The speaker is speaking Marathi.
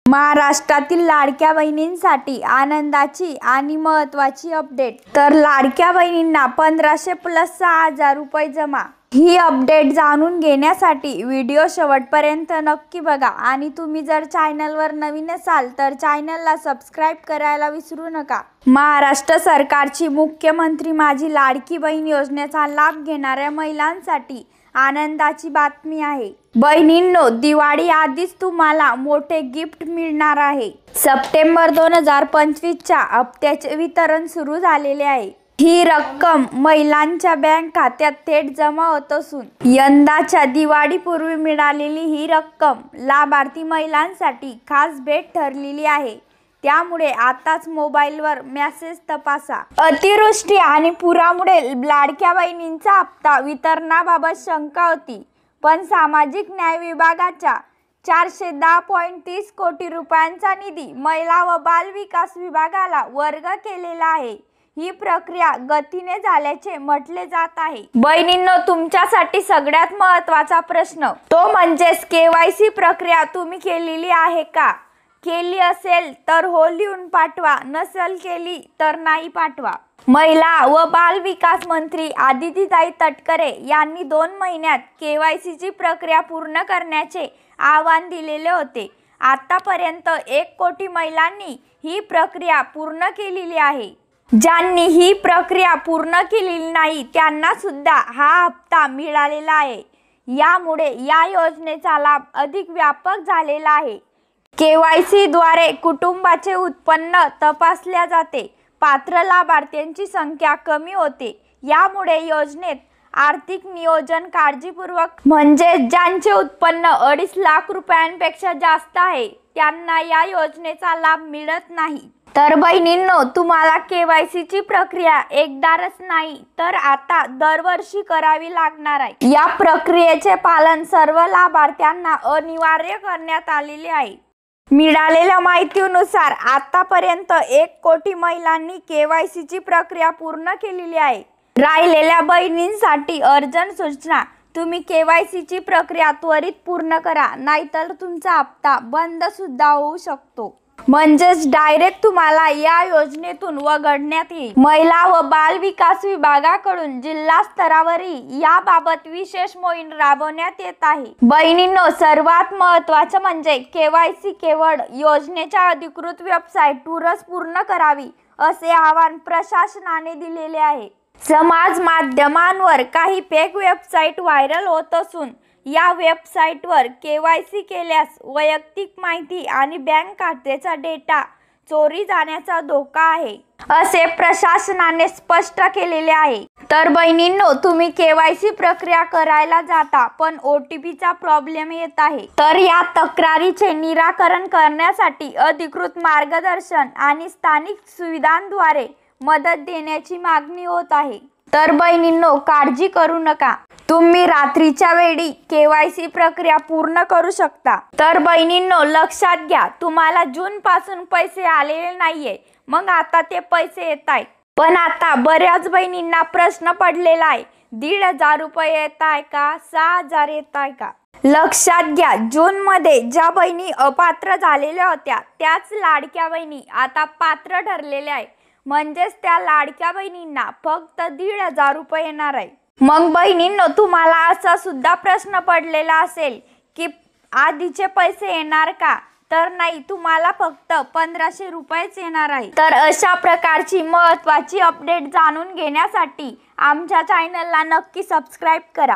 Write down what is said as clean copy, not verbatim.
महाराष्ट्रातील लाडक्या बहिणींसाठी आनंदाची आणि महत्त्वाची अपडेट। तर लाडक्या बहिणींना 1500 प्लस 6000 रुपये जमा। ही अपडेट जाणून घेण्यासाठी व्हिडिओ शेवटपर्यंत नक्की बघा आणि तुम्ही जर चॅनलवर नवीन असाल तर चॅनलला सबस्क्राइब करायला विसरू नका। महाराष्ट्र सरकारची मुख्यमंत्री माझी लाडकी बहीण योजनेचा लाभ घेणाऱ्या महिलांसाठी आनंदाची बातमी आहे। बहिणींनो, दिवाळी आधीच तुम्हाला मोठे गिफ्ट मिळणार आहे। सप्टेंबर 2025 च्या हप्त्याचे वितरण सुरू झालेले आहे। ही रक्कम महिलांच्या बँक खात्यात थेट जमा होत असून यंदाच्या दिवाळीपूर्वी मिळालेली ही रक्कम लाभार्थी महिलांसाठी खास भेट ठरलेली आहे। त्यामुळे आताच मोबाईलवर मेसेज तपासा। अतिवृष्टी आणि पुरामुळे लाडक्या बहिणींचा हप्ता वितरणाबाबत शंका होती, पण सामाजिक न्याय विभागाच्या 410.30 कोटी रुपयांचा निधी महिला व बाल विकास विभागाला वर्ग केलेला आहे। ही प्रक्रिया गतीने झाल्याचे म्हटले जात आहे। बहिणींनो, तुमच्यासाठी सगळ्यात महत्त्वाचा प्रश्न तो म्हणजे KYC प्रक्रिया तुम्ही केलेली आहे का? केली असेल तर हो लिहून पाठवा, नसेल केली तर नाही पाठवा। महिला व बाल विकास मंत्री आदितीताई तटकरे यांनी 2 महिन्यात KYC ची प्रक्रिया पूर्ण करण्याचे आवाहन दिलेले होते। आतापर्यंत 1 कोटी महिलांनी ही प्रक्रिया पूर्ण केलेली आहे। ज्यांनी ही प्रक्रिया पूर्ण केलेली नाही त्यांना सुद्धा हा हप्ता मिळालेला आहे। यामुळे या योजनेचा लाभ अधिक व्यापक झालेला आहे। KYC द्वारे कुटुंबाचे उत्पन्न तपासले जाते, पात्र लाभार्थ्यांची संख्या कमी होते। यामुळे योजनेत आर्थिक नियोजन काळजीपूर्वक म्हणजे ज्यांचे उत्पन्न 2.5 लाख रुपयांपेक्षा जास्त आहे त्यांना या योजनेचा लाभ मिळत नाही। तर बहिणींनो, तुम्हाला KYC ची प्रक्रिया एकदाच नाही तर आता दरवर्षी करावी लागणार आहे। या प्रक्रियेचे पालन सर्व लाभार्थ्यांना अनिवार्य करण्यात आलेले आहे। मिळालेल्या माहितीनुसार आतापर्यंत 1 कोटी महिलांनी KYC ची प्रक्रिया पूर्ण केलेली आहे। राहिलेल्या बहिणींसाठी अर्जंट सूचना, तुम्ही KYC ची प्रक्रिया त्वरित पूर्ण करा, नाहीतर तुमचा हप्ता बंद सुद्धा होऊ शकतो। म्हणजेच डायरेक्ट तुम्हाला या योजनेतून वगळण्यात येईल। महिला व बाल विकास विभागाकडून जिल्हा स्तरावरही याबाबत विशेष मोहीम राबवण्यात येत आहे। बहिणींनो, सर्वात महत्त्वाचं म्हणजे KYC केवळ योजनेच्या अधिकृत वेबसाईटवरच पूर्ण करावी असे आवाहन प्रशासनाने दिलेले आहे। समाज माध्यमांवर काही फेक वेबसाईट व्हायरल होत असून या वेबसाईटवर KYC केल्यास वैयक्तिक माहिती आणि बँक खात्याचा डेटा चोरी जाण्याचा धोका आहे, असे प्रशासनाने स्पष्ट केलेले आहे। तर बहिणींनो, तुम्ही KYC प्रक्रिया करायला जाता पण OTPचा प्रॉब्लेम येत आहे, तर या तक्रारीचे निराकरण करण्यासाठी अधिकृत मार्गदर्शन आणि स्थानिक सुविधांद्वारे मदत देण्याची मागणी होत आहे। तर बहिणींनो, काळजी करू नका, तुम्ही रात्रीच्या वेळी KYC प्रक्रिया पूर्ण करू शकता। तर बहिणींनो, लक्षात घ्या, तुम्हाला जून पासून पैसे आलेले नाहीये, मग आता ते पैसे येत आहेत। पण आता बऱ्याच बहिणींना प्रश्न पडलेला आहे, 1500 रुपये येत आहे का, 6000 येत आहे का? लक्षात घ्या, जून मध्ये ज्या बहिणी अपात्र झालेल्या होत्या त्याच लाडक्या बहिणी आता पात्र ठरलेल्या आहे। म्हणजेच त्या लाडक्या बहिणींना फक्त 1500 रुपये येणार आहे। मग बहिणींनो, तुम्हाला असा सुद्धा प्रश्न पडलेला असेल की आधीचे पैसे येणार का? तर नाही, तुम्हाला फक्त 1500 रुपयेच येणार आहे। तर अशा प्रकारची महत्त्वाची अपडेट जाणून घेण्यासाठी आमच्या चॅनलला नक्की सबस्क्राइब करा।